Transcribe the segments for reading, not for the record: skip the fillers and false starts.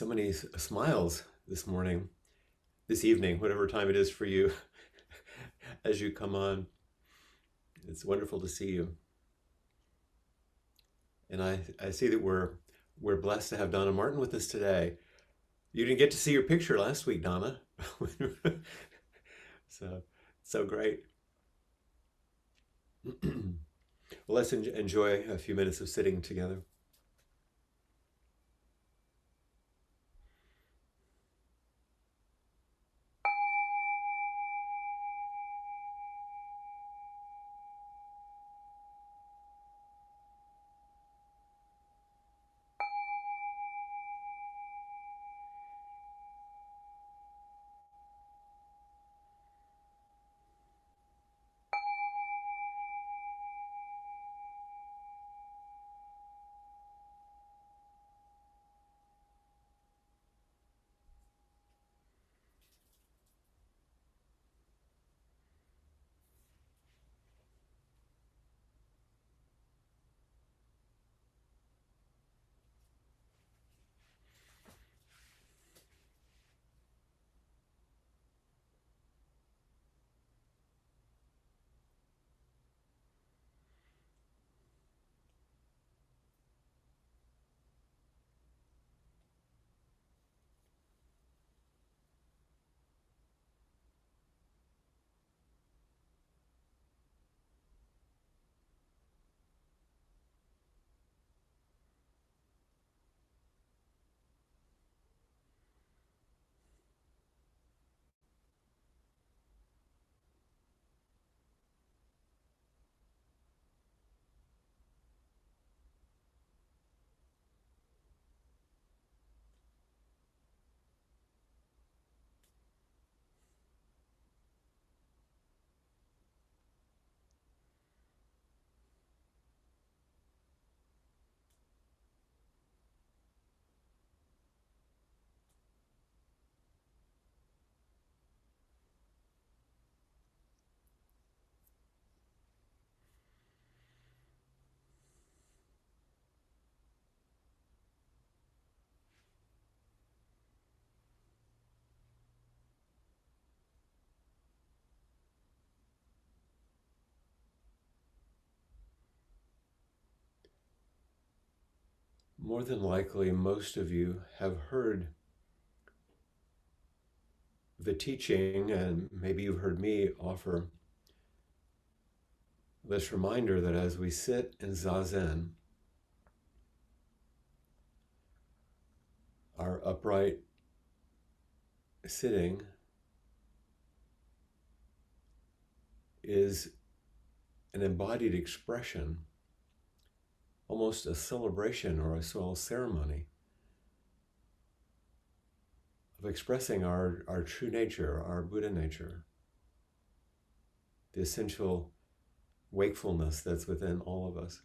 so many smiles this morning, this evening, whatever time it is for you, as you come on. It's wonderful to see you. And I see that we're blessed to have Donna Martin with us today. You didn't get to see your picture last week, Donna. So, so great. Well, let's enjoy a few minutes of sitting together. More than likely, most of you have heard the teaching, and maybe you've heard me offer this reminder that as we sit in Zazen, our upright sitting is an embodied expression, almost a celebration or a soul ceremony of expressing our true nature, our Buddha nature, the essential wakefulness that's within all of us.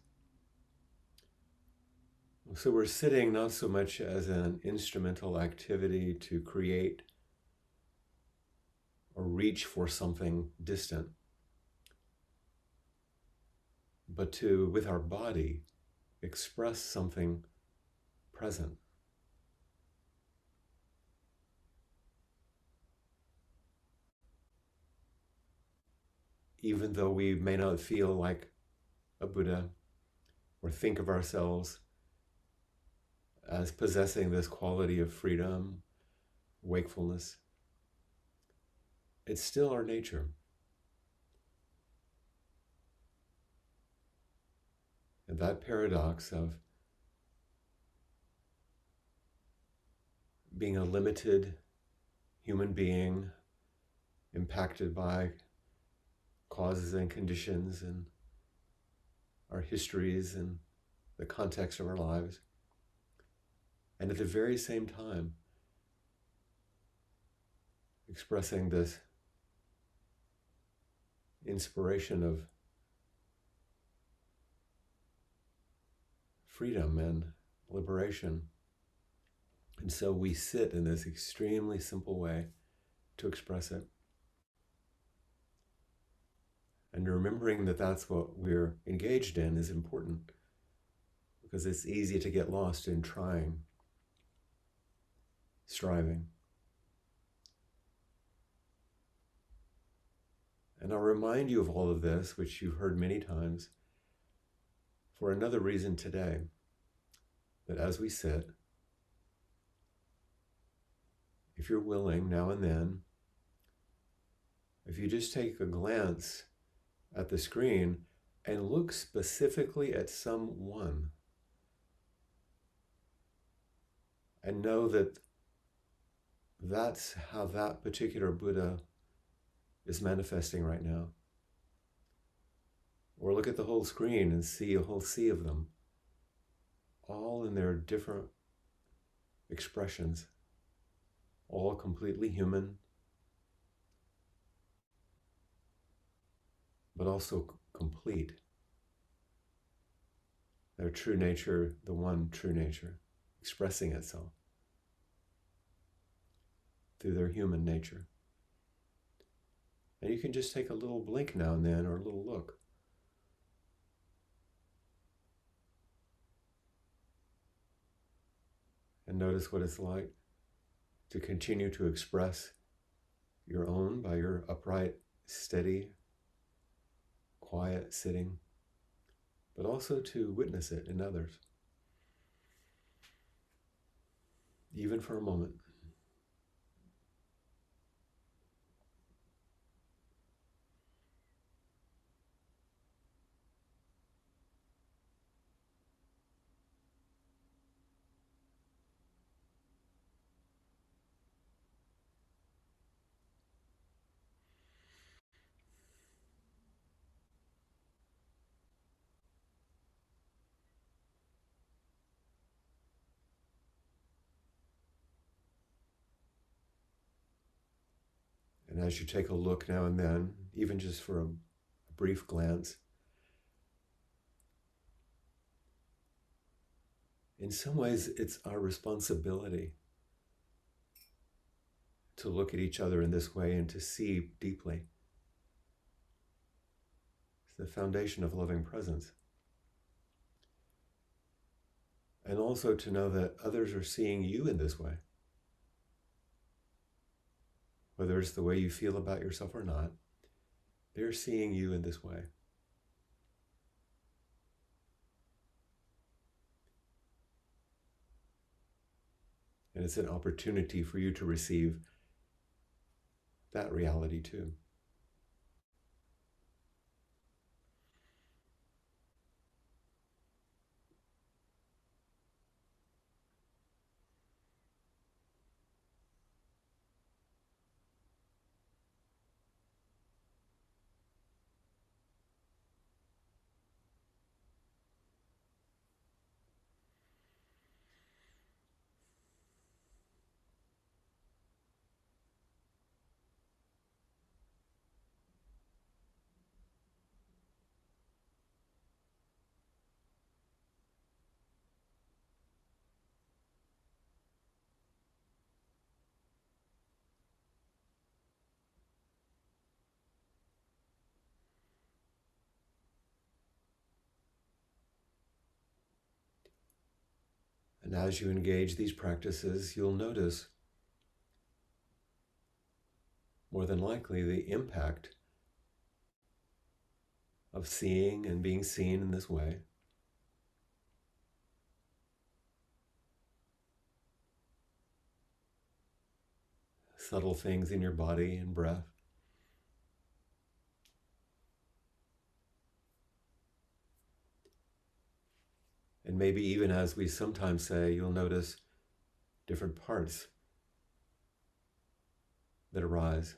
So we're sitting not so much as an instrumental activity to create or reach for something distant, but to, with our body, express something present. Even though we may not feel like a Buddha or think of ourselves as possessing this quality of freedom, wakefulness, it's still our nature. And that paradox of being a limited human being impacted by causes and conditions and our histories and the context of our lives, and at the very same time expressing this inspiration of freedom and liberation. And so we sit in this extremely simple way to express it. And remembering that that's what we're engaged in is important, because it's easy to get lost in trying. striving. And I'll remind you of all of this, which you've heard many times, for another reason today, that as we sit, if you're willing now and then, if you just take a glance at the screen and look specifically at someone and know that that's how that particular Buddha is manifesting right now. Or look at the whole screen and see a whole sea of them, all in their different expressions, all completely human, but also complete. Their true nature, the one true nature, expressing itself through their human nature. And you can just take a little blink now and then, or a little look. And notice what it's like to continue to express your own by your upright, steady, quiet sitting, but also to witness it in others, even for a moment. And as you take a look now and then, even just for a brief glance, in some ways it's our responsibility to look at each other in this way and to see deeply. It's the foundation of loving presence. And also to know that others are seeing you in this way. Whether it's the way you feel about yourself or not, they're seeing you in this way. And it's an opportunity for you to receive that reality too. And as you engage these practices, you'll notice, more than likely, the impact of seeing and being seen in this way. Subtle things in your body and breath. And maybe even as we sometimes say, you'll notice different parts that arise.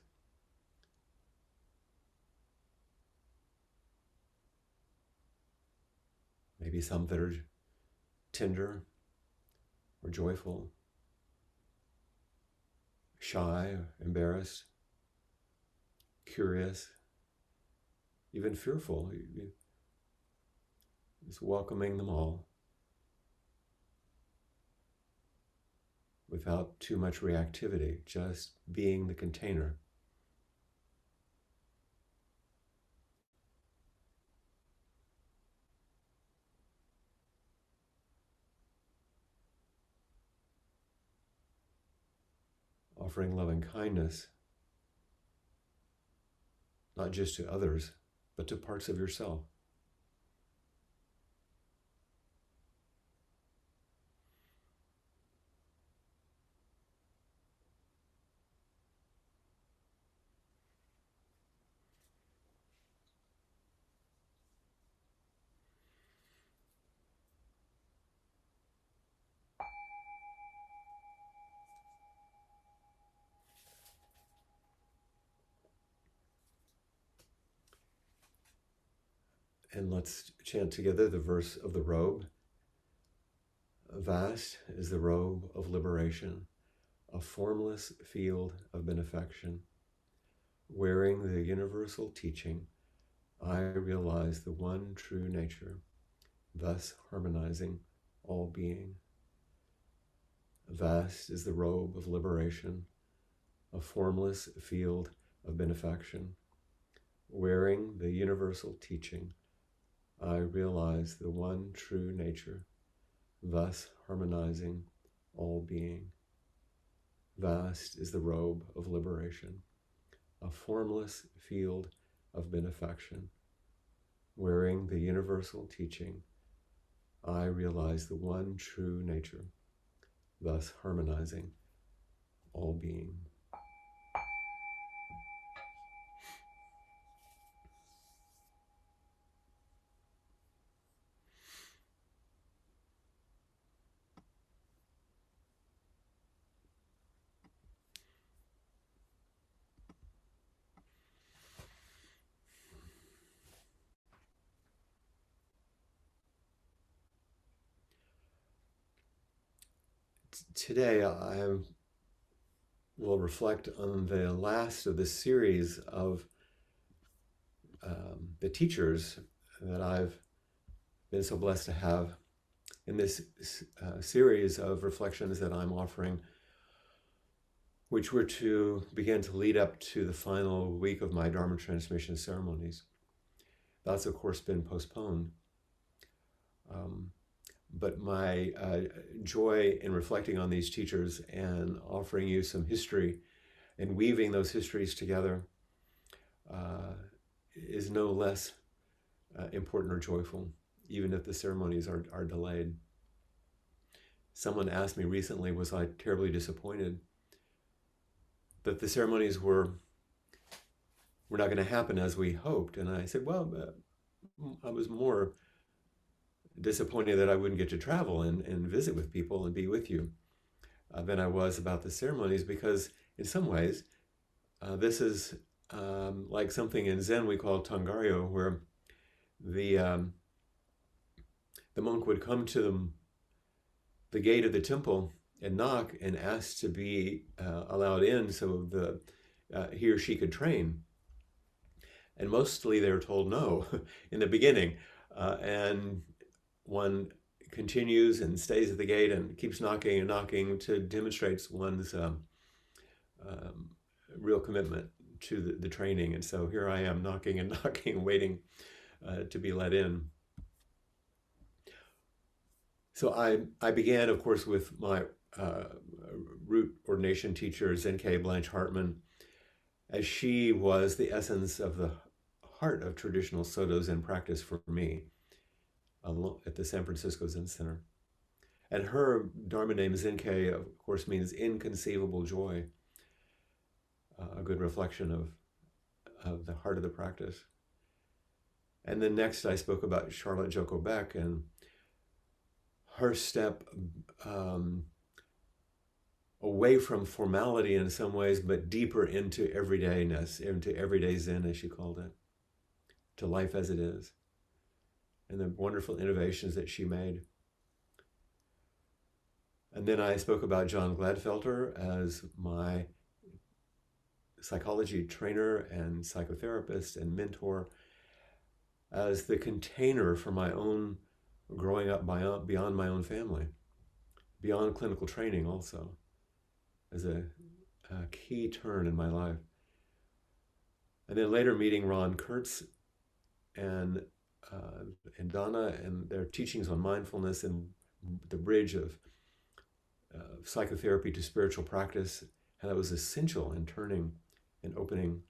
Maybe some that are tender or joyful, shy or embarrassed, curious, even fearful. Just welcoming them all without too much reactivity, just being the container. offering loving kindness, not just to others, but to parts of yourself. And let's chant together the verse of the robe. Vast is the robe of liberation, a formless field of benefaction. Wearing the universal teaching, I realize the one true nature, thus harmonizing all being. Vast is the robe of liberation, a formless field of benefaction. Wearing the universal teaching, I realize the one true nature, thus harmonizing all being. Vast is the robe of liberation, a formless field of benefaction. Wearing the universal teaching, I realize the one true nature, thus harmonizing all being. Today, I will reflect on the last of the series of the teachers that I've been so blessed to have in this series of reflections that I'm offering, which were to begin to lead up to the final week of my Dharma transmission ceremonies. That's, of course, been postponed. But my joy in reflecting on these teachers and offering you some history and weaving those histories together is no less important or joyful, even if the ceremonies are delayed. Someone asked me recently, was I terribly disappointed that the ceremonies were not going to happen as we hoped? And I said, well, I was more disappointed that I wouldn't get to travel and visit with people and be with you than I was about the ceremonies, because in some ways, this is like something in Zen we call tangaryo, where the monk would come to the gate of the temple and knock and ask to be allowed in so he or she could train. And mostly they're told no in the beginning. And one continues and stays at the gate and keeps knocking and knocking to demonstrate one's real commitment to the training. And so here I am knocking and knocking, waiting to be let in. So I began, of course, with my root ordination teacher, Zenke Blanche Hartman, as she was the essence of the heart of traditional Soto Zen practice for me at the San Francisco Zen Center. And her Dharma name, Zenke, of course, means inconceivable joy, a good reflection of the heart of the practice. And then next I spoke about Charlotte Joko Beck and her step away from formality in some ways, but deeper into everydayness, into everyday Zen, as she called it, to life as it is, and the wonderful innovations that she made. And then I spoke about John Gladfelter as my psychology trainer and psychotherapist and mentor, as the container for my own growing up beyond my own family, beyond clinical training also, as a key turn in my life. And then later meeting Ron Kurtz and Donna and their teachings on mindfulness and the bridge of psychotherapy to spiritual practice And that was essential in turning and opening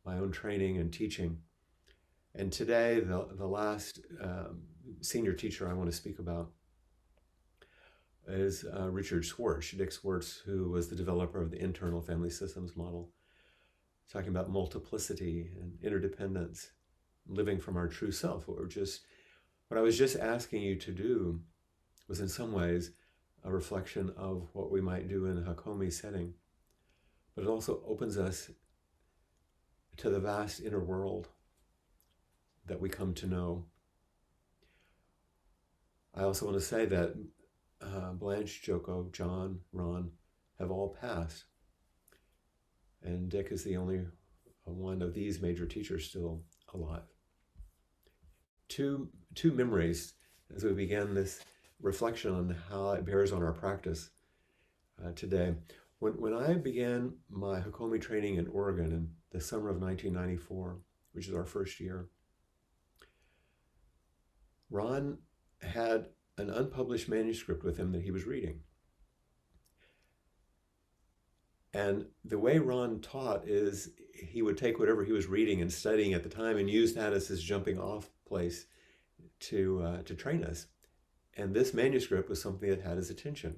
my own training and teaching. And today, the last senior teacher I want to speak about is Richard Schwartz, Dick Schwartz, who was the developer of the internal family systems model, talking about multiplicity and interdependence, living from our true self. What I was just asking you to do was in some ways a reflection of what we might do in a Hakomi setting, but it also opens us to the vast inner world that we come to know. I also want to say that Blanche, Joko, John, Ron have all passed. And Dick is the only one of these major teachers still alive. Two memories as we begin this reflection on how it bears on our practice today. When I began my Hakomi training in Oregon in the summer of 1994, which is our first year, Ron had an unpublished manuscript with him that he was reading. And the way Ron taught is he would take whatever he was reading and studying at the time and use that as his jumping off place to train us. And this manuscript was something that had his attention.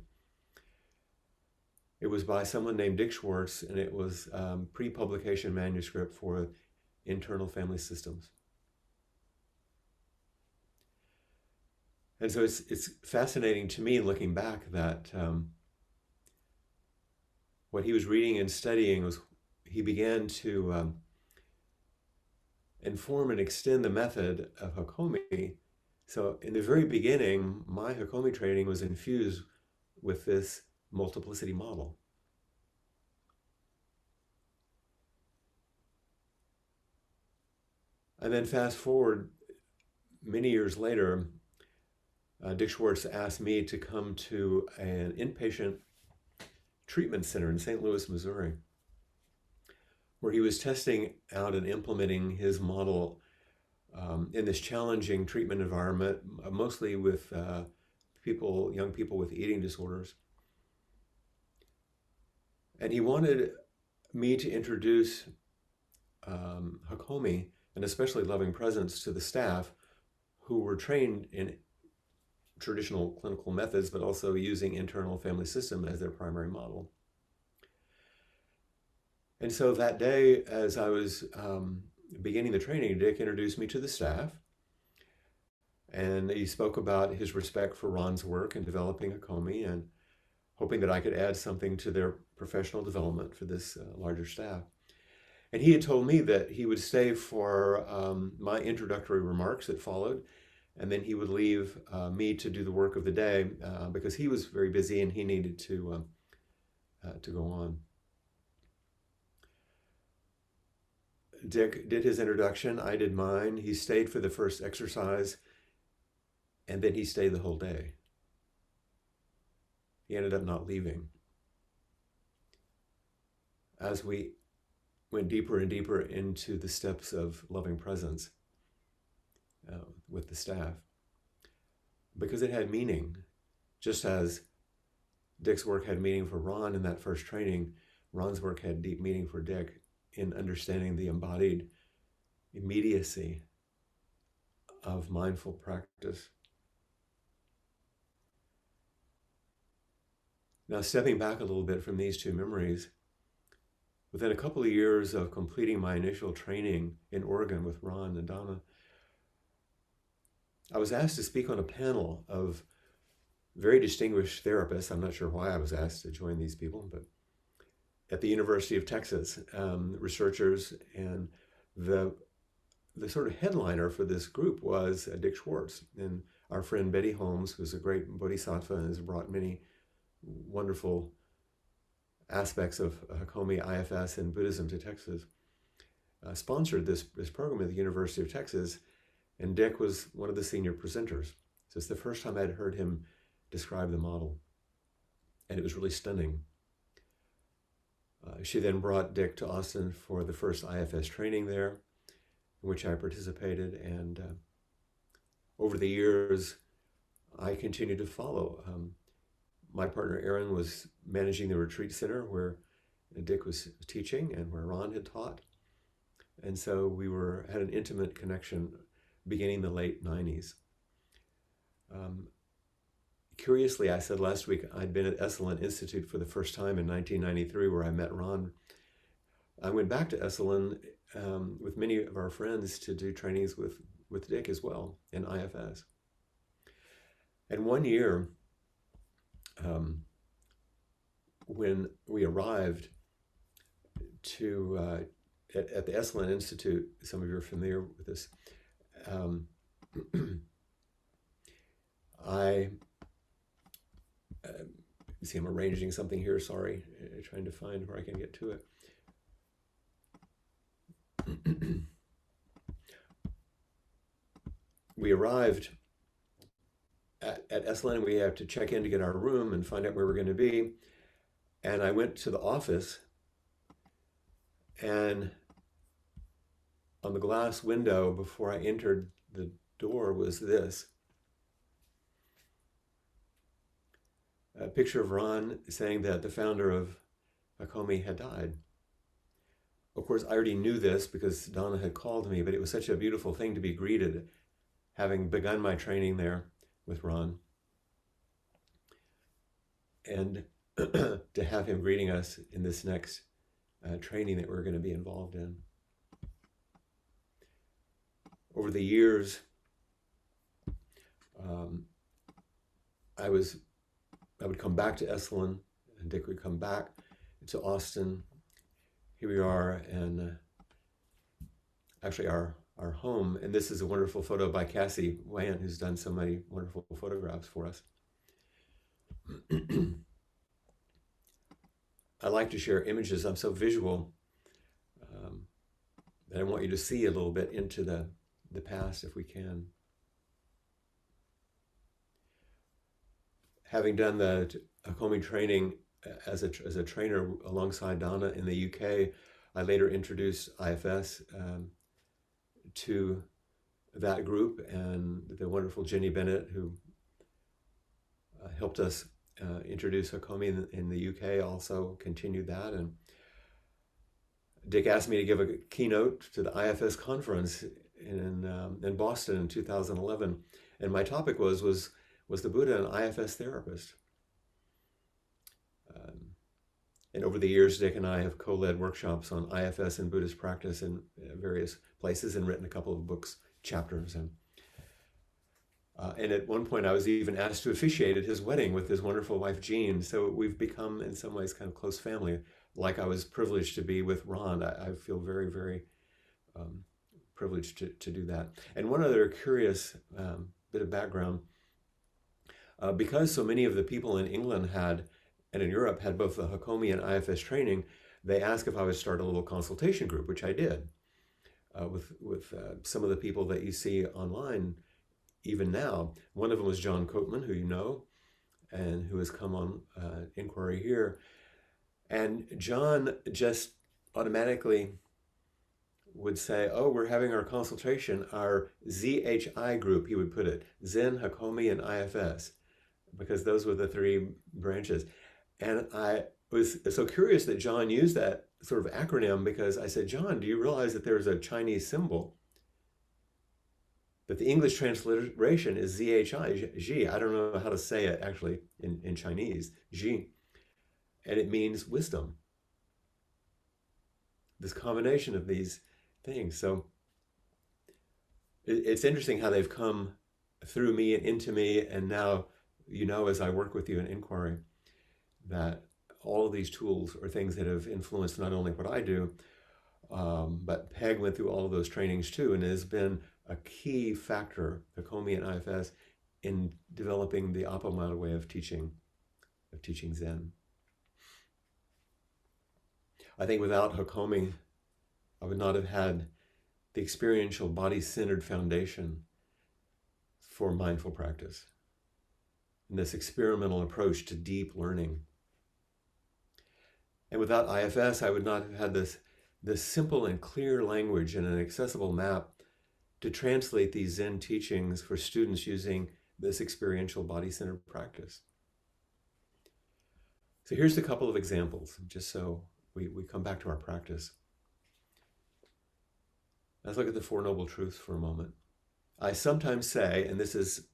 It was by someone named Dick Schwartz, and it was pre-publication manuscript for internal family systems. And so it's fascinating to me looking back that what he was reading and studying was, he began to inform and extend the method of Hakomi. So in the very beginning, my Hakomi training was infused with this multiplicity model. And then fast forward many years later, Dick Schwartz asked me to come to an inpatient treatment center in St. Louis, Missouri, where he was testing out and implementing his model in this challenging treatment environment, mostly with young people with eating disorders. And he wanted me to introduce Hakomi, and especially loving presence, to the staff who were trained in traditional clinical methods, but also using internal family system as their primary model. And so that day, as I was beginning the training, Dick introduced me to the staff, and he spoke about his respect for Ron's work in developing Hakomi and hoping that I could add something to their professional development for this larger staff. And he had told me that he would stay for my introductory remarks that followed, and then he would leave me to do the work of the day because he was very busy and he needed to go on. Dick did his introduction, I did mine. He stayed for the first exercise, and then he stayed the whole day. He ended up not leaving. As we went deeper and deeper into the steps of loving presence with the staff, because it had meaning, just as Dick's work had meaning for Ron in that first training, Ron's work had deep meaning for Dick in understanding the embodied immediacy of mindful practice. Now, stepping back a little bit from these two memories, within a couple of years of completing my initial training in Oregon with Ron and Donna, I was asked to speak on a panel of very distinguished therapists. I'm not sure why I was asked to join these people, but at the University of Texas, researchers, and the sort of headliner for this group was Dick Schwartz. And our friend Betty Holmes, who's a great bodhisattva and has brought many wonderful aspects of Hakomi, IFS, and Buddhism to Texas, sponsored this program at the University of Texas, and Dick was one of the senior presenters. So it's the first time I'd heard him describe the model, and it was really stunning. She then brought Dick to Austin for the first IFS training there, in which I participated, and over the years, I continued to follow My partner Aaron was managing the retreat center where Dick was teaching and where Ron had taught. And so we had an intimate connection beginning the late 90s. Curiously, I said last week I'd been at Esalen Institute for the first time in 1993, where I met Ron. I went back to Esalen with many of our friends to do trainings with Dick as well in IFS. And one year, when we arrived to at the Esalen Institute, some of you are familiar with this. See, I'm arranging something here. Sorry, trying to find where I can get to it. We arrived at Esalen, and we had to check in to get our room and find out where we're going to be. And I went to the office, and on the glass window before I entered the door was this. A picture of Ron saying that the founder of Hakomi had died. Of course, I already knew this because Donna had called me, but it was such a beautiful thing to be greeted, having begun my training there with Ron. And to have him greeting us in this next training that we're going to be involved in. Over the years, I would come back to Esalen, and Dick would come back to Austin. Here we are, and actually our home. And this is a wonderful photo by Cassie Wayant, who's done so many wonderful photographs for us. I like to share images. I'm so visual that I want you to see a little bit into the past if we can. Having done the Hakomi training as a trainer alongside Donna in the UK, I later introduced IFS to that group, and the wonderful Jenny Bennett, who helped us introduce Hakomi in the UK, also continued that. And Dick asked me to give a keynote to the IFS conference in Boston in 2011, and my topic was the Buddha an IFS therapist? And over the years, Dick and I have co-led workshops on IFS and Buddhist practice in various places and written a couple of books, chapters. And at one point, I was even asked to officiate at his wedding with his wonderful wife, Jean. So we've become, in some ways, kind of close family, like I was privileged to be with Ron. I feel very, very privileged to do that. And one other curious bit of background, because so many of the people in England and in Europe had both the Hakomi and IFS training, they asked if I would start a little consultation group, which I did, with some of the people that you see online even now. One of them was John Coatman, who you know, and who has come on inquiry here. And John just automatically would say, oh, we're having our consultation, our ZHI group, he would put it, Zen, Hakomi, and IFS, because those were the three branches. And I was so curious that John used that sort of acronym, because I said, John, do you realize that there's a Chinese symbol? That the English transliteration is ZHI, Ji. I don't know how to say it actually in Chinese, Ji. And it means wisdom. This combination of these things. So it's interesting how they've come through me and into me, and now, you know, as I work with you in inquiry, that all of these tools are things that have influenced not only what I do, but Peg went through all of those trainings too, and has been a key factor, Hakomi and IFS, in developing the Appa model way of teaching Zen. I think without Hakomi, I would not have had the experiential body-centered foundation for mindful practice and this experimental approach to deep learning. And without IFS, I would not have had this simple and clear language and an accessible map to translate these Zen teachings for students using this experiential body-centered practice. So here's a couple of examples, just so we come back to our practice. Let's look at the Four Noble Truths for a moment. I sometimes say, and this is,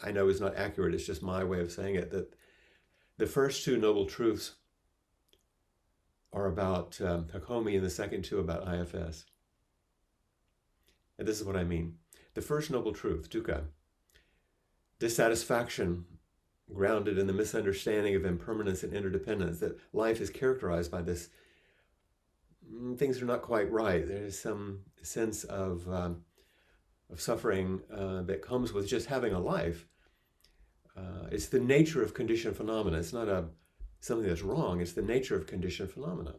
I know is not accurate, it's just my way of saying it, that the first two Noble Truths are about Hakomi and the second two about IFS. And this is what I mean. The first Noble Truth, dukkha, dissatisfaction grounded in the misunderstanding of impermanence and interdependence, that life is characterized by this, things are not quite right. There's some sense of suffering that comes with just having a life. It's the nature of conditioned phenomena. It's not something that's wrong. It's the nature of conditioned phenomena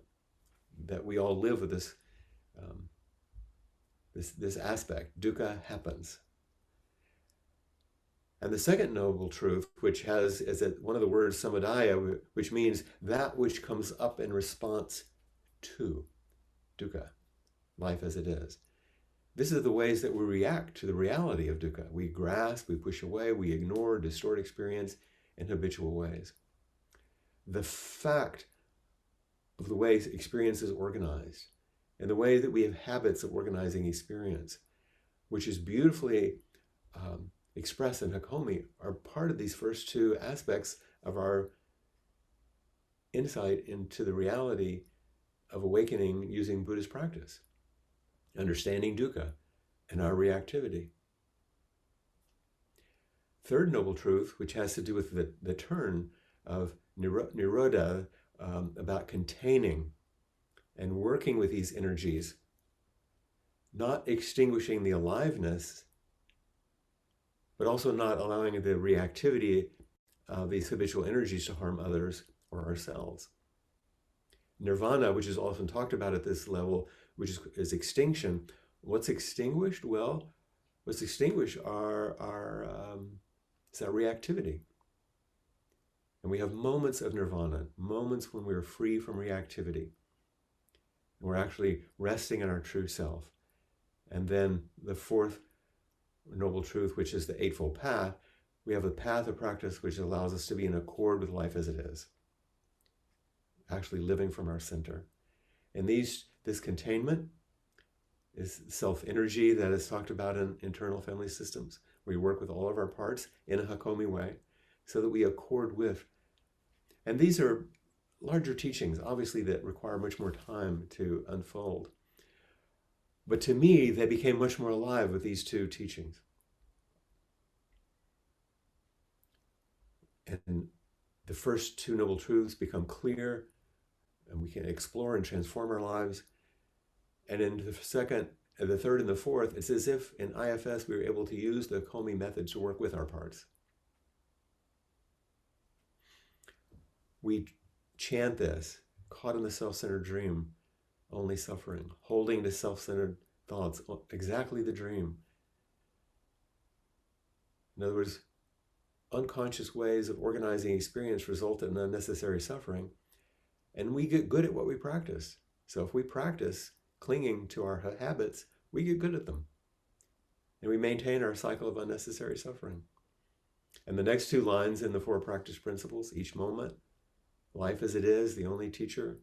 that we all live with this this aspect. Dukkha happens. And the second noble truth, which has as one of the words samudaya, which means that which comes up in response to dukkha, life as it is. This is the ways that we react to the reality of dukkha. We grasp, we push away, we ignore, distort experience in habitual ways. The fact of the way experience is organized and the way that we have habits of organizing experience, which is beautifully expressed in Hakomi, are part of these first two aspects of our insight into the reality of awakening using Buddhist practice, understanding dukkha and our reactivity. Third noble truth, which has to do with the turn of nirodha, about containing and working with these energies, not extinguishing the aliveness, but also not allowing the reactivity of these habitual energies to harm others or ourselves. Nirvana, which is often talked about at this level, which is extinction. What's extinguished? Well, what's extinguished is our reactivity. And we have moments of nirvana, moments when we're free from reactivity. And we're actually resting in our true self. And then the fourth noble truth, which is the Eightfold Path, we have a path of practice which allows us to be in accord with life as it is, actually living from our center. And this containment is self-energy that is talked about in internal family systems. We work with all of our parts in a Hakomi way so that we accord with. And these are larger teachings, obviously, that require much more time to unfold. But to me, they became much more alive with these two teachings. And the first two noble truths become clear, and we can explore and transform our lives. And in the second, and the third, and the fourth, it's as if in IFS we were able to use the Hakomi method to work with our parts. We chant this, caught in the self-centered dream, only suffering, holding to self-centered thoughts, exactly the dream. In other words, unconscious ways of organizing experience result in unnecessary suffering, and we get good at what we practice. So if we practice clinging to our habits, we get good at them. And we maintain our cycle of unnecessary suffering. And the next two lines in the four practice principles, each moment, life as it is, the only teacher,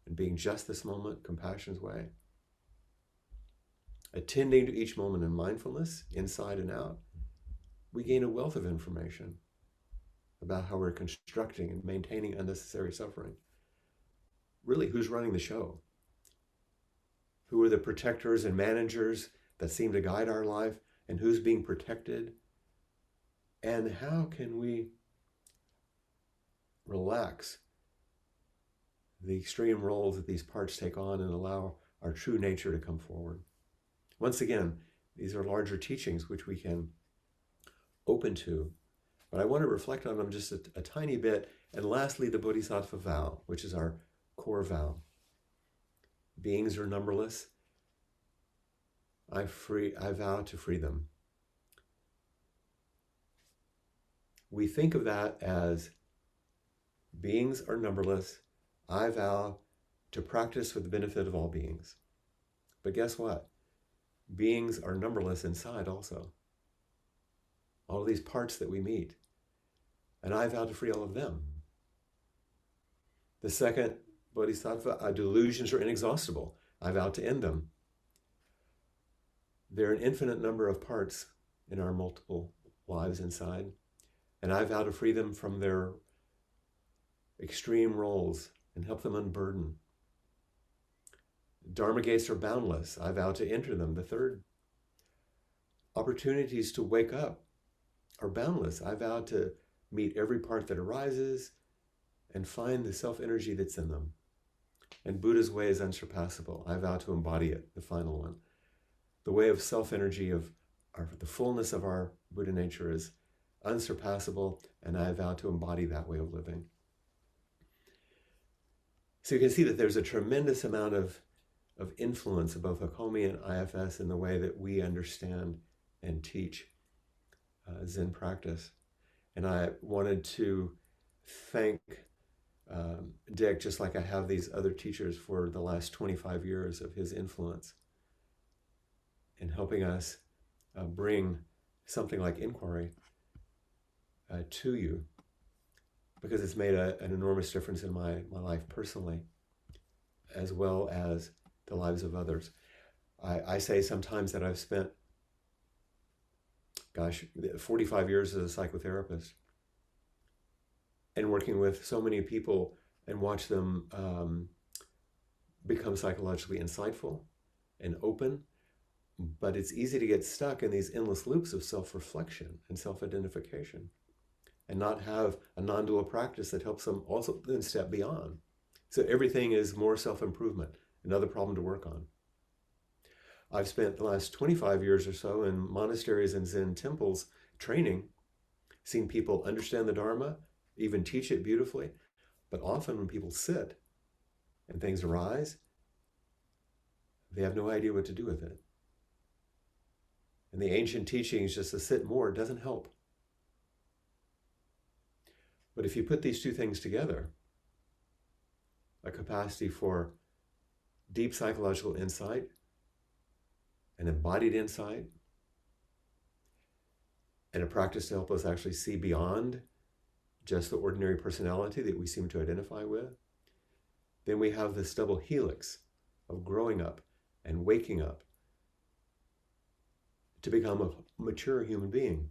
and being just this moment, compassion's way. Attending to each moment in mindfulness, inside and out, we gain a wealth of information about how we're constructing and maintaining unnecessary suffering. Really, who's running the show? Who are the protectors and managers that seem to guide our life, and who's being protected? And how can we relax the extreme roles that these parts take on and allow our true nature to come forward? Once again, these are larger teachings which we can open to, but I want to reflect on them just a tiny bit. And lastly, the Bodhisattva vow, which is our core vow. Beings are numberless. I vow to free them. We think of that as beings are numberless. I vow to practice for the benefit of all beings. But guess what? Beings are numberless inside also. All of these parts that we meet. And I vow to free all of them. The second bodhisattva, our delusions are inexhaustible. I vow to end them. There are an infinite number of parts in our multiple lives inside, and I vow to free them from their extreme roles and help them unburden. Dharma gates are boundless. I vow to enter them. The third, opportunities to wake up are boundless. I vow to meet every part that arises and find the self-energy that's in them. And Buddha's way is unsurpassable. I vow to embody it, the final one. The way of self-energy, of the fullness of our Buddha nature is unsurpassable, and I vow to embody that way of living. So you can see that there's a tremendous amount of influence of both Hakomi and IFS in the way that we understand and teach Zen practice. And I wanted to thank Dick, just like I have these other teachers, for the last 25 years of his influence in helping us bring something like inquiry to you, because it's made an enormous difference in my life personally, as well as the lives of others. I say sometimes that I've spent, 45 years as a psychotherapist and working with so many people and watch them become psychologically insightful and open. But it's easy to get stuck in these endless loops of self-reflection and self-identification and not have a non-dual practice that helps them also then step beyond. So everything is more self-improvement, another problem to work on. I've spent the last 25 years or so in monasteries and Zen temples training, seeing people understand the Dharma, even teach it beautifully. But often when people sit and things arise, they have no idea what to do with it. And the ancient teachings, just to sit more, doesn't help. But if you put these two things together, a capacity for deep psychological insight, an embodied insight, and a practice to help us actually see beyond just the ordinary personality that we seem to identify with, then we have this double helix of growing up and waking up to become a mature human being.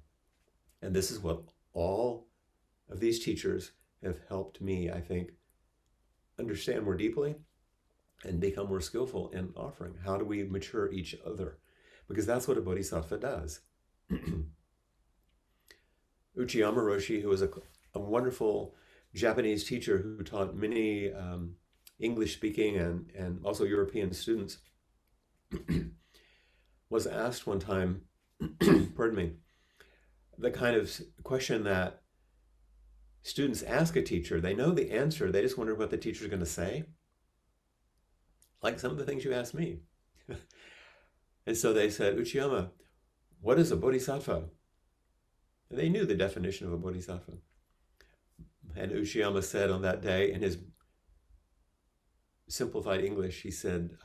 And this is what all of these teachers have helped me, I think, understand more deeply and become more skillful in offering. How do we mature each other? Because that's what a bodhisattva does. Uchiyama Roshi, who was a wonderful Japanese teacher who taught many English-speaking and also European students, was asked one time, pardon me, the kind of question that students ask a teacher. They know the answer, they just wonder what the teacher's going to say. Like some of the things you asked me. And so they said, Uchiyama, what is a bodhisattva? And they knew the definition of a bodhisattva. And Uchiyama said on that day, in his simplified English, he said,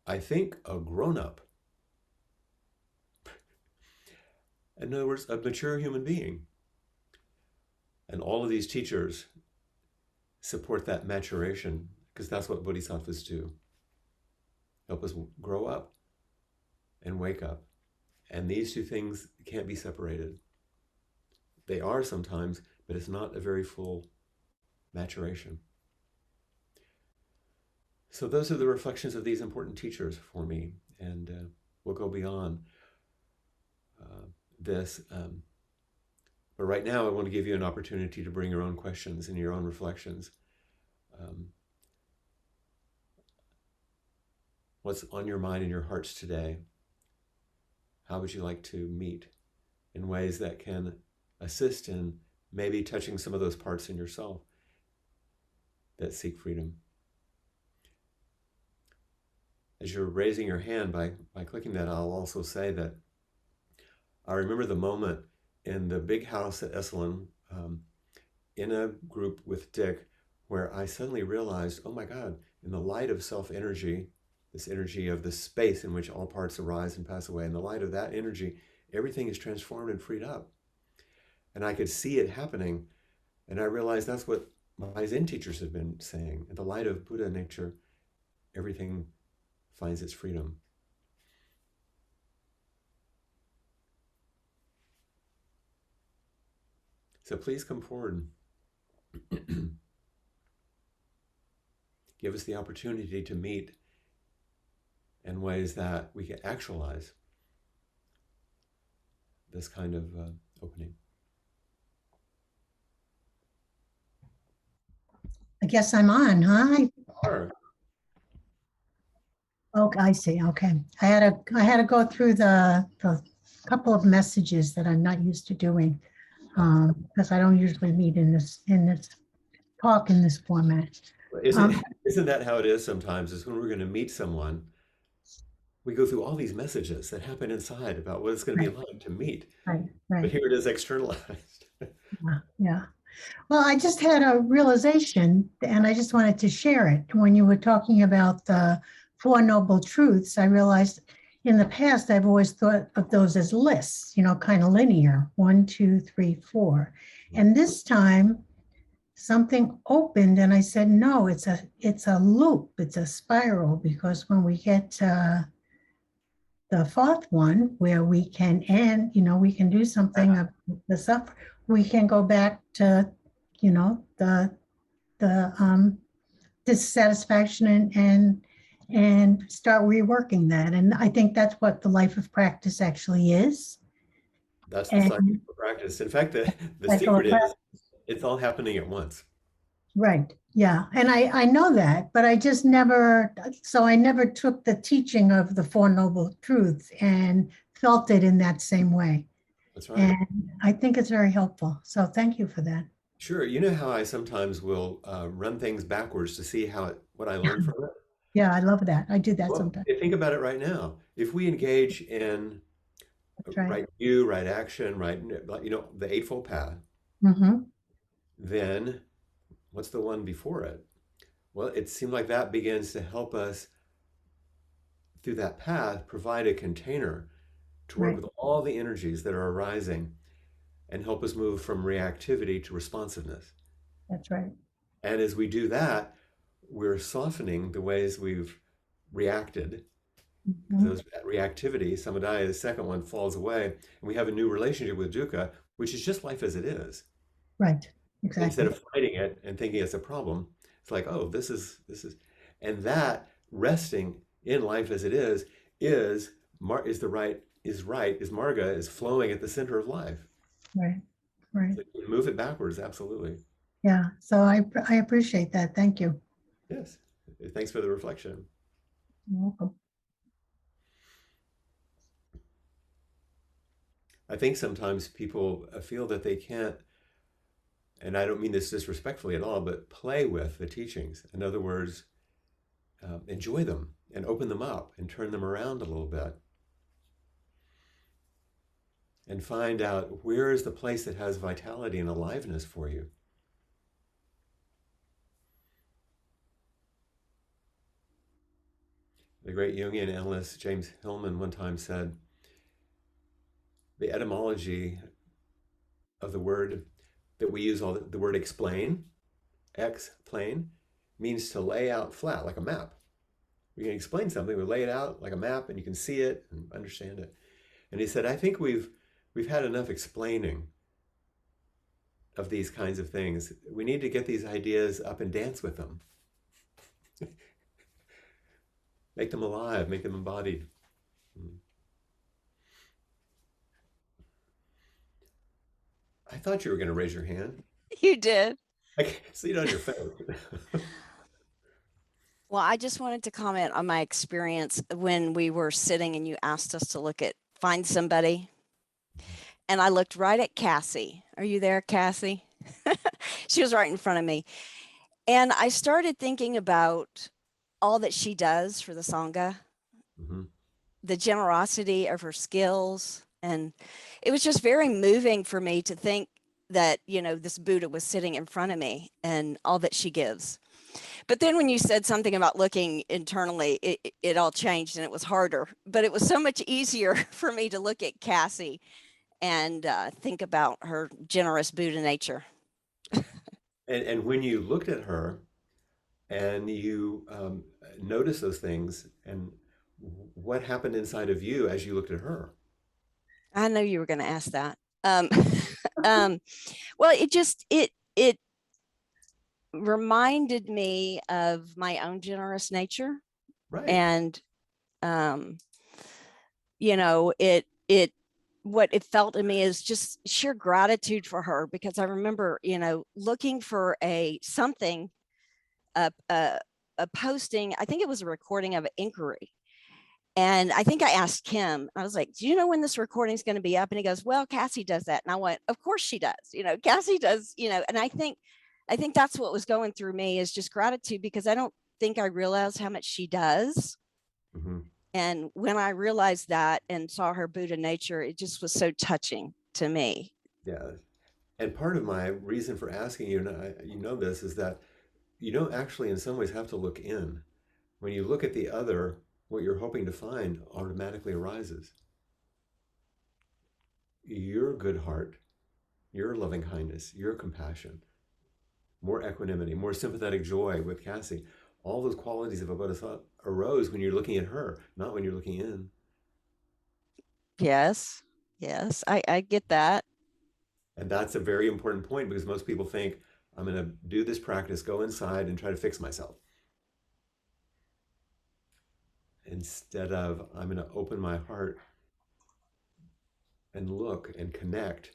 I think a grown-up. In other words, a mature human being. And all of these teachers support that maturation, because that's what bodhisattvas do. Help us grow up and wake up. And these two things can't be separated. They are sometimes, but it's not a very full maturation. So those are the reflections of these important teachers for me, and we'll go beyond this. But right now, I want to give you an opportunity to bring your own questions and your own reflections. What's on your mind and your hearts today? How would you like to meet in ways that can assist in maybe touching some of those parts in yourself that seek freedom? As you're raising your hand by clicking that, I'll also say that I remember the moment in the big house at Esalen, in a group with Dick, where I suddenly realized, oh my God, in the light of self-energy, this energy of the space in which all parts arise and pass away, in the light of that energy, everything is transformed and freed up. And I could see it happening. And I realized that's what my Zen teachers have been saying. In the light of Buddha nature, everything finds its freedom. So please come forward. Give us the opportunity to meet in ways that we can actualize this kind of opening. I guess I'm on, huh? Sure. Okay, I see. Okay. I had to go through the couple of messages that I'm not used to doing because I don't usually meet in this talk in this format. Isn't that how it is sometimes? Is when we're going to meet someone, we go through all these messages that happen inside about what it's going to be Right, like to meet. right, But right. here it is externalized. Yeah, yeah. Well, I just had a realization and I just wanted to share it. When you were talking about the Four Noble Truths, I realized in the past I've always thought of those as lists, kind of linear, 1, 2, 3, 4. And this time something opened and I said, no, it's a loop, it's a spiral, because when we get to the fourth one where we can end, we can do something of the suffer, we can go back to, the dissatisfaction and start reworking that. And I think that's what the life of practice actually is. That's the cycle And of practice. In fact, the cycle of secret is practice. it's all happening at once. Right. Yeah. And I know that, but I just never, so I never took the teaching of the Four Noble Truths and felt it in that same way. That's right. And I think it's very helpful. So thank you for that. Sure. You know how I sometimes will run things backwards to see what I learned from it? Yeah, I love that. I do that Well, sometimes. think about it right now. If we engage in That's right. right view, right action, right, the Eightfold Path, Hmm. then what's the one before it? Well, it seemed like that begins to help us through that path provide a container to work Right. with all the energies that are arising and help us move from reactivity to responsiveness. That's right. And as we do that, we're softening the ways we've reacted. Mhm. Those reactivity, samadhi, the second one, falls away, and we have a new relationship with dukkha, which is just life as it is. Right. Instead Exactly. of fighting it and thinking it's a problem, it's like, oh, this is, and that resting in life as it is is the right is right is marga is flowing at the center of life. Right. Right. So you move it backwards, absolutely. Yeah. So I appreciate that. Thank you. Yes. Thanks for the reflection. You're welcome. I think sometimes people feel that they can't, and I don't mean this disrespectfully at all, but play with the teachings. In other words, enjoy them and open them up and turn them around a little bit and find out where is the place that has vitality and aliveness for you. The great Jungian analyst James Hillman one time said the etymology of the word that we use, all the word explain, explain, means to lay out flat like a map. We can explain something, we lay it out like a map and you can see it and understand it. And he said, I think we've had enough explaining of these kinds of things. We need to get these ideas up and dance with them. Make them alive, make them embodied. I thought you were going to raise your hand. You did. I can see it on your face. Well, I just wanted to comment on my experience when we were sitting and you asked us to find somebody. And I looked right at Cassie. Are you there, Cassie? She was right in front of me. And I started thinking about all that she does for the Sangha, Mm-hmm. the generosity of her skills. And it was just very moving for me to think that, this Buddha was sitting in front of me and all that she gives. But then when you said something about looking internally, it all changed and it was harder. But it was so much easier for me to look at Cassie and think about her generous Buddha nature. And when you looked at her and you noticed those things, and what happened inside of you as you looked at her? I know you were going to ask that. Um, um, well, it reminded me of my own generous nature, Right. and um, it what it felt to me is just sheer gratitude for her, because I remember looking for a something, a a, a posting. I think it was a recording of an inquiry. And I think I asked Kim, I was like, do you know when this recording is going to be up? And he goes, well, Cassie does that. And I went, of course she does. Cassie does, and I think that's what was going through me, is just gratitude, because I don't think I realized how much she does. Hmm. And when I realized that and saw her Buddha nature, it just was so touching to me. Yeah. And part of my reason for asking you, and you know this, is that you don't actually, in some ways, have to look in. When you look at the other, what you're hoping to find automatically arises. Your good heart, your loving kindness, your compassion, more equanimity, more sympathetic joy with Cassie. All those qualities of a bodhisattva arose when you're looking at her, not when you're looking in. Yes. Yes. I get that. And that's a very important point because most people think, I'm going to do this practice, go inside and try to fix myself. Instead of, I'm going to open my heart and look and connect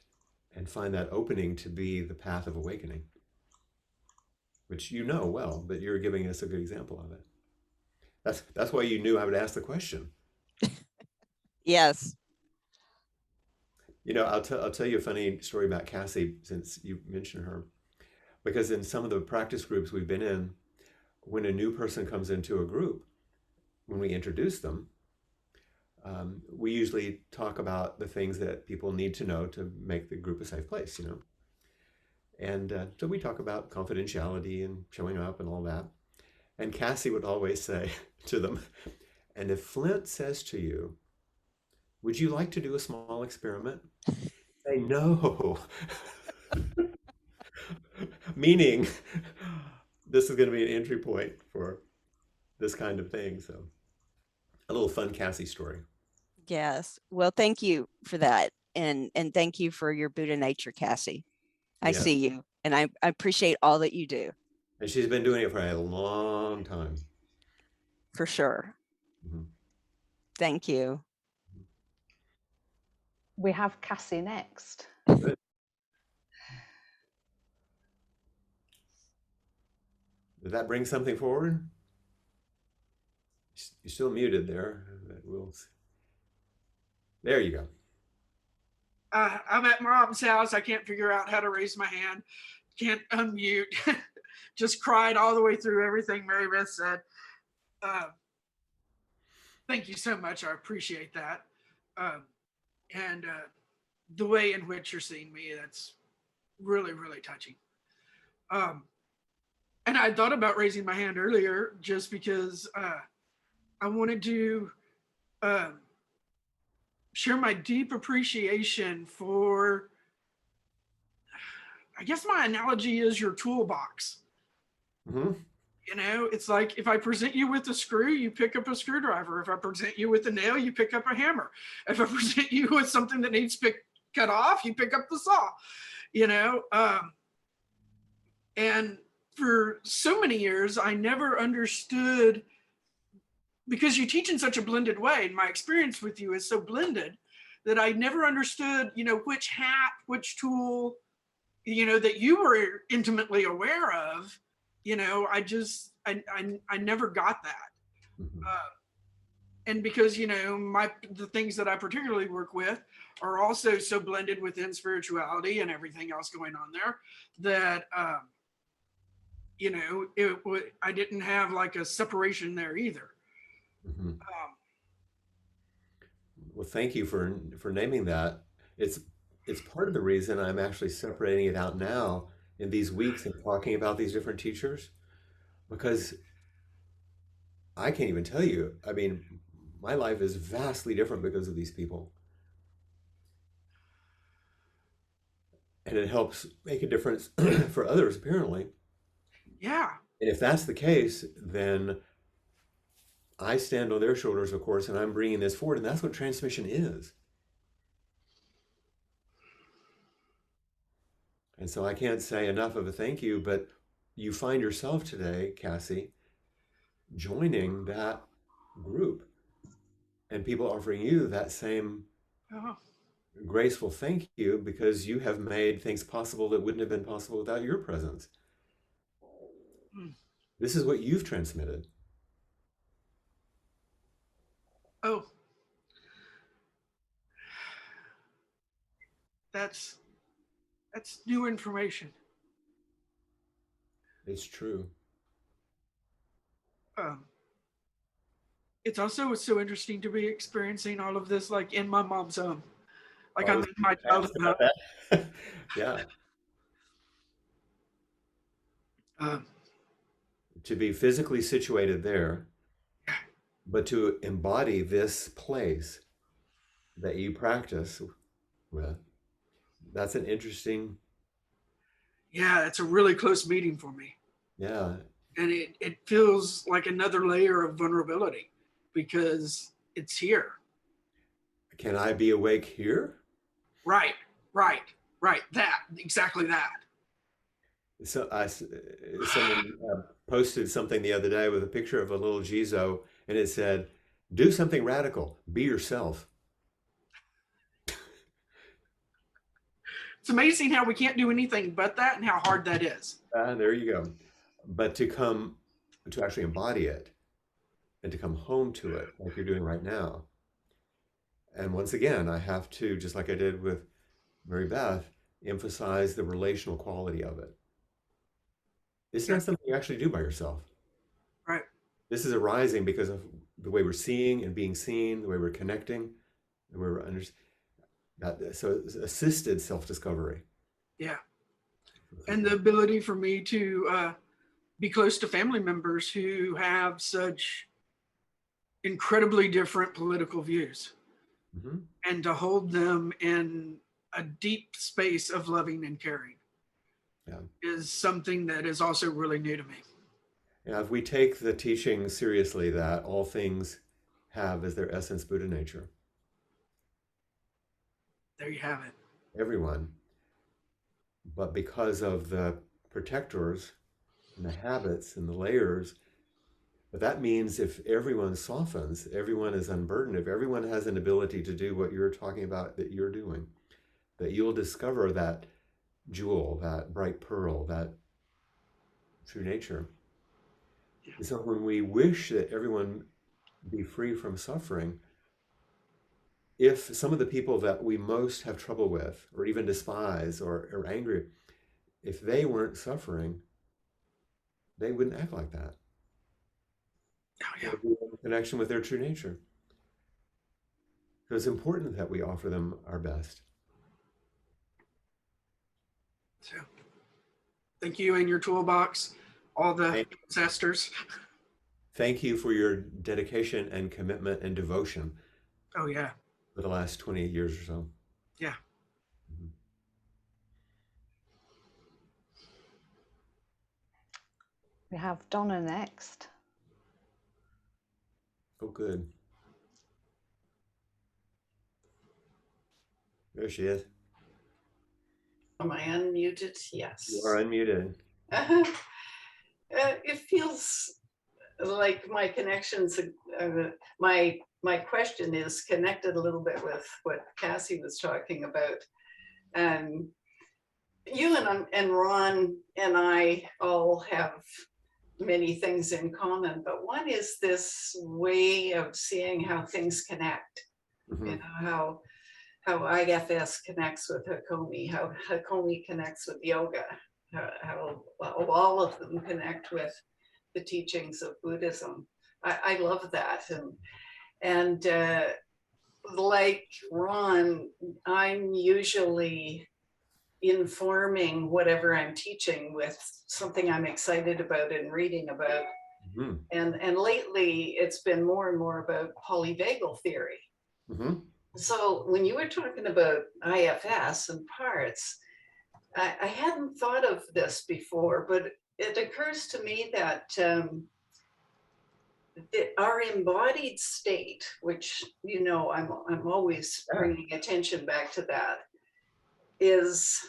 and find that opening to be the path of awakening, which you know well, but you're giving us a good example of it. That's why you knew I would ask the question. Yes. I'll tell you a funny story about Cassie since you mentioned her. Because in some of the practice groups we've been in, when a new person comes into a group, when we introduce them, we usually talk about the things that people need to know to make the group a safe place. And so we talk about confidentiality and showing up and all that. And Cassie would always say to them, and if Flint says to you, would you like to do a small experiment? Say no. Meaning, this is going to be an entry point for this kind of thing. So, a little fun Cassie story. Yes. Well, thank you for that. And thank you for your Buddha nature, Cassie. I Yeah. see you, and I appreciate all that you do, And she's been doing it for a long time. for sure. Mhm. Thank you. We have Cassie next. Good. Did that bring something forward? You're still muted there. There you go. I'm at mom's house. I can't figure out how to raise my hand. Can't unmute. Just cried all the way through everything Mary Beth said. Uh, thank you so much. I appreciate that. And the way in which you're seeing me, that's really, really touching. And I thought about raising my hand earlier just because I wanted to share my deep appreciation for, I guess my analogy is your toolbox. Hmm. It's like if I present you with a screw, you pick up a screwdriver. If I present you with a nail, you pick up a hammer. If I present you with something that needs cut off, you pick up the saw. You know, and for so many years, I never understood, because you teach in such a blended way, and my experience with you is so blended that I never understood, which hat, which tool, that you were intimately aware of. I never got that. Hmm. And because, the things that I particularly work with are also so blended within spirituality and everything else going on there that, I didn't have like a separation there either. Hmm. Well, thank you for naming that. It's it's part of the reason I'm actually separating it out now in these weeks and talking about these different teachers because I can't even tell you. I mean, my life is vastly different because of these people. and it helps make a difference for others, apparently. Yeah. And if that's the case, then I stand on their shoulders, of course, and I'm bringing this forward. And that's what transmission is. And so I can't say enough of a thank you, but you find yourself today, Cassie, joining that group and people offering you that same Oh, graceful thank you because you have made things possible that wouldn't have been possible without your presence. hmm. This is what you've transmitted. Oh, that's new information. It's true. Um, it's also so interesting to be experiencing all of this like in my mom's home. Like I I'm was in my asked childhood home. about that. Yeah. Um, To be physically situated there, but to embody this place that you practice with, that's an interesting, yeah, it's a really close meeting for me. yeah. And it feels like another layer of vulnerability because it's here. Can I be awake here? Right, right, right. That, exactly that. So someone posted something the other day with a picture of a little Jizo, and it said, "Do something radical. Be yourself." It's amazing how we can't do anything but that and how hard that is. There you go. But to actually embody it and to come home to it, like you're doing right now. And once again, I have to, just like I did with Mary Beth, emphasize the relational quality of it. It's Yeah. not something you actually do by yourself. Right. This is arising because of the way we're seeing and being seen, the way we're connecting, and we're so it's assisted self-discovery. Yeah. And the ability for me to be close to family members who have such incredibly different political views Mm-hmm. and to hold them in a deep space of loving and caring Yeah. is something that is also really new to me. Yeah, if we take the teaching seriously that all things have as their essence Buddha nature, There you have it. everyone, but because of the protectors and the habits and the layers, but that means if everyone softens, everyone is unburdened, if everyone has an ability to do what you're talking about that you're doing, that you'll discover that jewel, that bright pearl, that true nature. And so when we wish that everyone be free from suffering, if some of the people that we most have trouble with, or even despise, or are angry, if they weren't suffering, they wouldn't act like that. Oh, They yeah. would be in connection with their true nature. So it's important that we offer them our best. So thank you and your toolbox, all the Thank, ancestors. thank you for your dedication and commitment and devotion Oh, yeah. for the last 20 years or so. Yeah. Mhm. We have Donna next. Oh, good. There she is. Am I unmuted? Yes. You are unmuted. It feels like my connections, my question is connected a little bit with what Cassie was talking about. You and Ron and I all have many things in common, but one is this way of seeing how things connect. Mhm. You know, how IFS connects with Hakomi, how Hakomi connects with yoga, how all of them connect with the teachings of Buddhism. I love that. And like Ron, I'm usually informing whatever I'm teaching with something I'm excited about and reading about. Mhm. And lately it's been more and more about polyvagal theory. Mhm. So when you were talking about IFS and parts, I hadn't thought of this before, but it occurs to me that our embodied state, which, you know, I'm always bringing attention back to that, is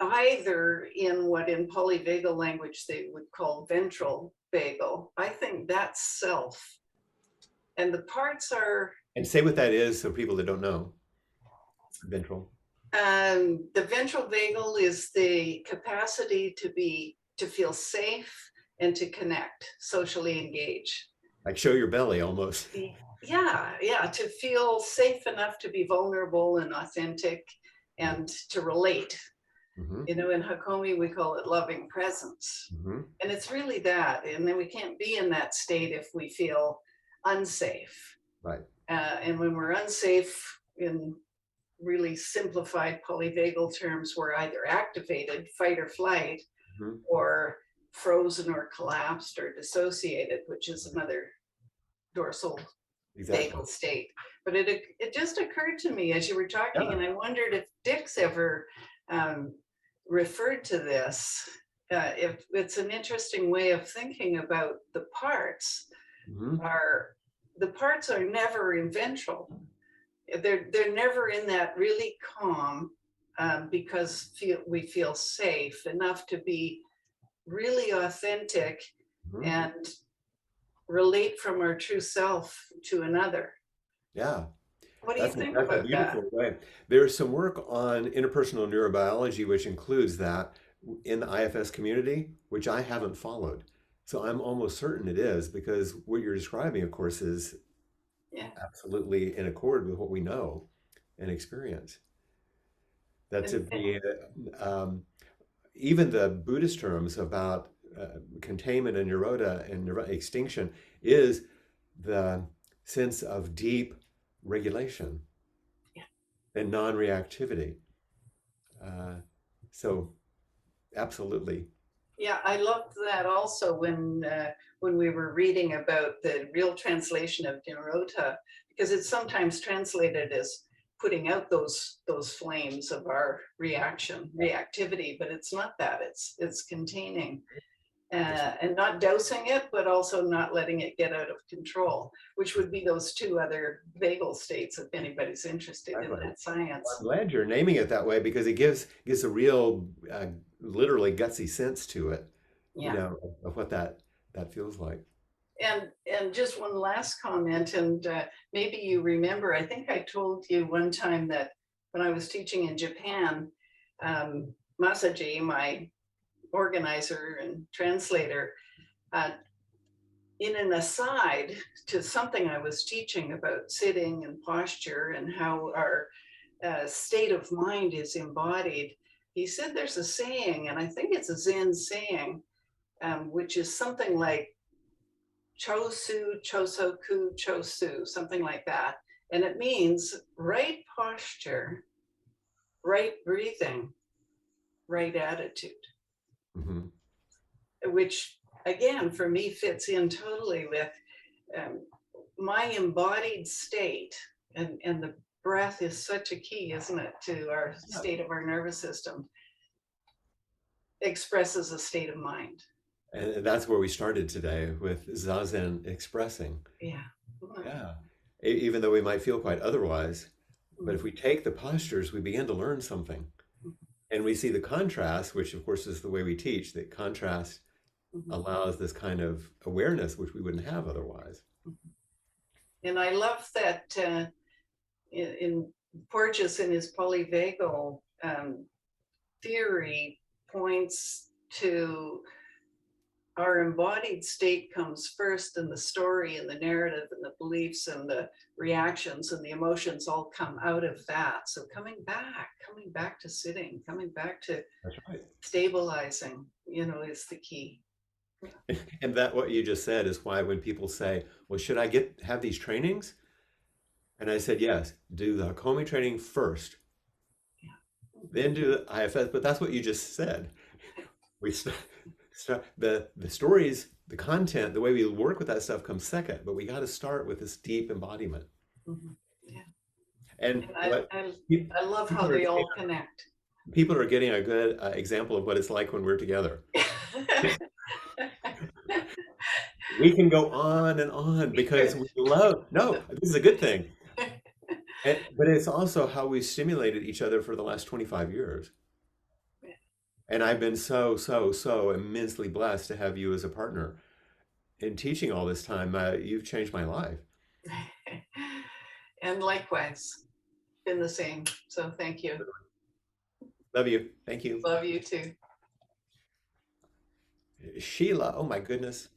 either in what in polyvagal language they would call ventral vagal. I think that's self. And the parts are. And say what that is so people that don't know. Ventral. The ventral vagal is the capacity to feel safe and to connect, socially engage. Like show your belly almost. Yeah, to feel safe enough to be vulnerable and authentic and to relate. Mm-hmm. You know, in Hakomi, we call it loving presence. Mm-hmm. And it's really that. And then we can't be in that state if we feel unsafe. Right. And when we're unsafe, in really simplified polyvagal terms, we're either activated, fight or flight, Mm-hmm. or frozen or collapsed or dissociated, which is another dorsal vagal state. But it just occurred to me as you were talking, and I wondered if Dick's ever referred to this. If it's an interesting way of thinking about the parts. Mm-hmm. The parts are never in ventral. They're never in that really calm because we feel safe enough to be really authentic Mm-hmm. and relate from our true self to another. Yeah. What do you think That's a about beautiful that? way. There's some work on interpersonal neurobiology, which includes that in the IFS community, which I haven't followed. So I'm almost certain it is, because what you're describing, of course, is absolutely in accord with what we know and experience. That to be, even the Buddhist terms about containment and nirodha and extinction is the sense of deep regulation and non-reactivity. So absolutely. Yeah, I loved that also when we were reading about the real translation of nirodha, because it's sometimes translated as putting out those flames of our reactivity, but it's not that. It's containing and not dousing it, but also not letting it get out of control, which would be those two other vagal states if anybody's interested in that science. I'm glad you're naming it that way, because it gives a real, literally gutsy sense to it, you know, of what that feels like. And just one last comment, and maybe you remember, I think I told you one time that when I was teaching in Japan, Masaji, my organizer and translator, in an aside to something I was teaching about sitting and posture and how our state of mind is embodied, he said there's a saying, and I think it's a Zen saying, which is something like chosu, chosoku, chosu, something like that. And it means right posture, right breathing, right attitude. Mm-hmm. Which again, for me, fits in totally with my embodied state. And the breath is such a key, isn't it, to our state of our nervous system. Expresses a state of mind. And that's where we started today, with Zazen expressing. Yeah. Yeah. Even though we might feel quite otherwise, but if we take the postures, we begin to learn something. And we see the contrast, which of course is the way we teach, that contrast allows this kind of awareness, which we wouldn't have otherwise. And I love that in Porges, in his polyvagal theory, points to our embodied state comes first, and the story and the narrative and the beliefs and the reactions and the emotions all come out of that. So coming back to sitting, coming back to stabilizing, you know, is the key. And that what you just said is why when people say, well, should I have these trainings? And I said, yes, do the Hakomi training first, then do the IFS. But that's what you just said. We start the stories, the content, the way we work with that stuff comes second, but we got to start with this deep embodiment. Yeah. And And what I love how people are they getting, all connect. people are getting a good example of what it's like when we're together. We can go on and on because we love, no, this is a good thing. But it's also how we stimulated each other for the last 25 years. And I've been so immensely blessed to have you as a partner in teaching all this time. You've changed my life. And likewise, been the same. So thank you. Love you. Thank you. Love you too. Sheila, oh my goodness.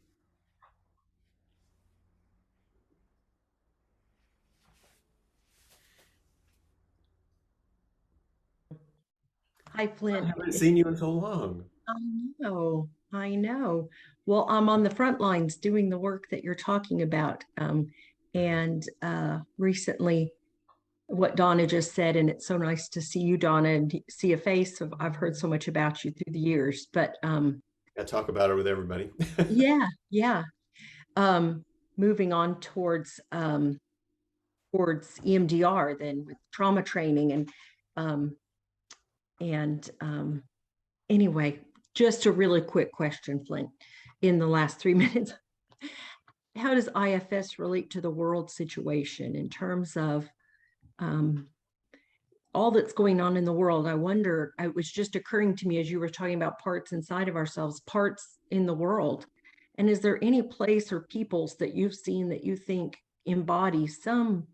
Hi, I Flint. haven't seen you in so long. I know, I know. Well, I'm on the front lines doing the work that you're talking about. And recently, what Donna just said, and it's so nice to see you, Donna, and see a face of, I've heard so much about you through the years. But I talk about it with everybody. yeah, yeah. Moving on towards EMDR, then with trauma training um, and anyway, just a really quick question, Flint, in the last 3 minutes. How does IFS relate to the world situation in terms of all that's going on in the world? I wonder, it was just occurring to me as you were talking about parts inside of ourselves, parts in the world. And is there any place or peoples that you've seen that you think embody some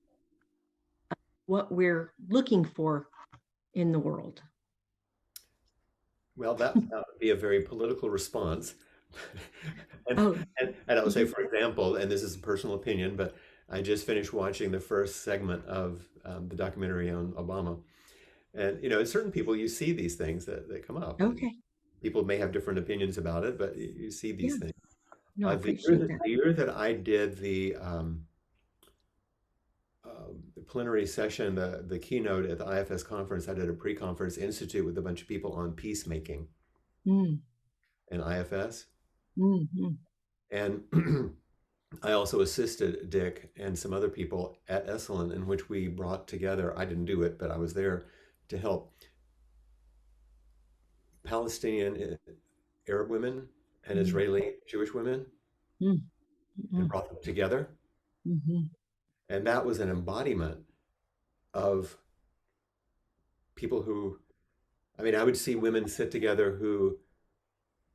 what we're looking for in the world? Well, that would be a very political response. And, Oh, and I would say, for example, and this is a personal opinion, but I just finished watching the first segment of the documentary on Obama. And, you know, certain people, you see these things that come up. And okay. people may have different opinions about it, but you see Yeah. these things. No, I The appreciate that. the year that I did the plenary session, the keynote at the IFS conference, I did a pre-conference institute with a bunch of people on peacemaking Mm, and IFS. mm. And I also assisted Dick and some other people at Esalen, in which we brought together, I didn't do it, but I was there to help Palestinian Arab women and Mm, Israeli Jewish women mm, and mm, brought them together. mhm, And that was an embodiment of people who, I mean, I would see women sit together who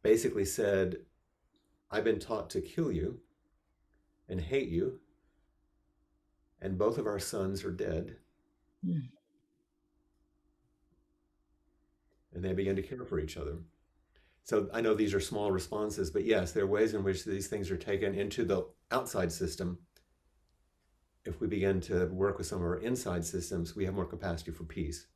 basically said, I've been taught to kill you and hate you, and both of our sons are dead. mm. And they began to care for each other. So I know these are small responses, but yes, there are ways in which these things are taken into the outside system. If we begin to work with some of our inside systems, we have more capacity for peace.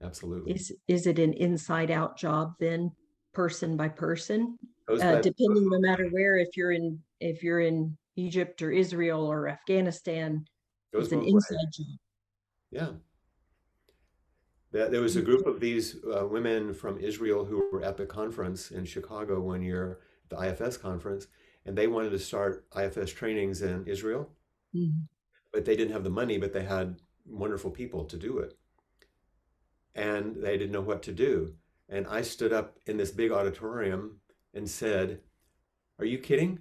Absolutely. Is it an inside out job then, person by person, Goes back, depending no matter where, if you're in Egypt or Israel or Afghanistan, goes it's an both ways. inside job. Yeah. There was a group of these women from Israel who were at the conference in Chicago one year, the IFS conference, and they wanted to start IFS trainings in Israel, Mhm. but they didn't have the money, but they had wonderful people to do it. And they didn't know what to do. And I stood up in this big auditorium and said, are you kidding?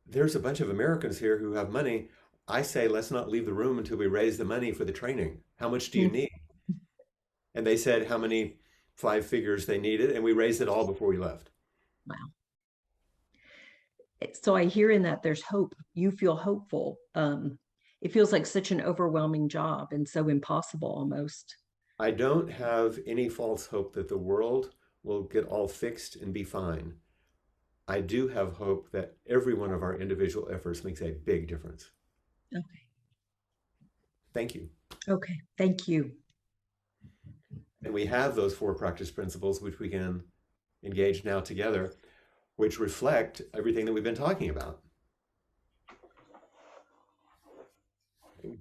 There's a bunch of Americans here who have money. I say, let's not leave the room until we raise the money for the training. How much do you need? And they said how many 5 figures they needed, and we raised it all before we left. Wow. So I hear in that there's hope. You feel hopeful. It feels like such an overwhelming job and so impossible almost. I don't have any false hope that the world will get all fixed and be fine. I do have hope that every one of our individual efforts makes a big difference. Okay. Thank you. Okay. Thank you. And we have those 4 practice principles, which we can engage now together, which reflect everything that we've been talking about.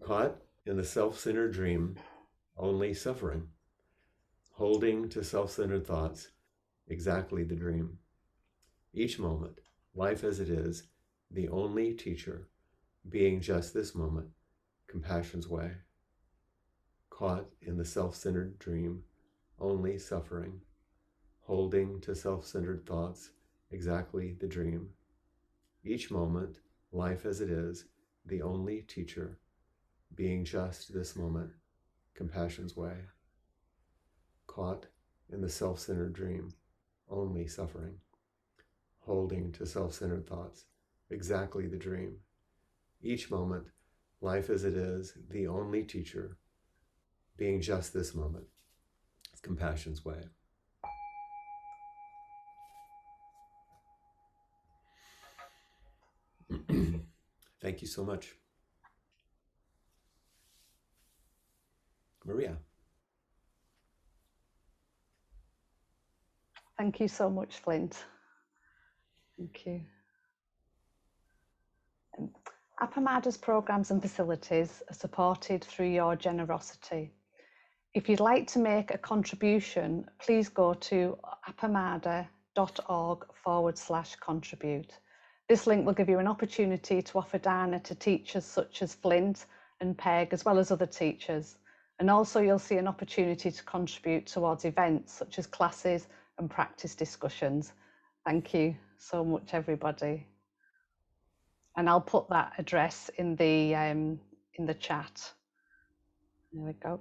Caught in the self-centered dream, only suffering. Holding to self-centered thoughts, exactly the dream. Each moment, life as it is, the only teacher, being just this moment, compassion's way. Caught in the self-centered dream, only suffering. Holding to self-centered thoughts, exactly the dream. Each moment, life as it is, the only teacher. Being just this moment, compassion's way. Caught in the self-centered dream, only suffering. Holding to self-centered thoughts, exactly the dream. Each moment, life as it is, the only teacher. Being just this moment, it's compassion's way. Thank you so much. Maria. Thank you so much, Flint. Thank you. Appamada's programs and facilities are supported through your generosity. If you'd like to make a contribution, please go to appamada.org/contribute. This link will give you an opportunity to offer dana to teachers such as Flint and Peg, as well as other teachers. And also you'll see an opportunity to contribute towards events such as classes and practice discussions. Thank you so much, everybody. And I'll put that address in the chat. There we go.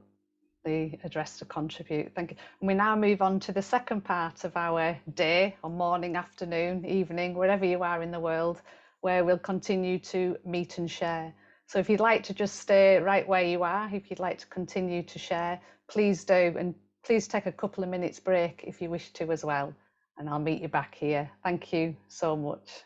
The address to contribute. Thank you. And we now move on to the second part of our day, or morning, afternoon, evening, wherever you are in the world, where we'll continue to meet and share. So if you'd like to just stay right where you are, if you'd like to continue to share, please do. And please take a couple of minutes break if you wish to as well. And I'll meet you back here. Thank you so much.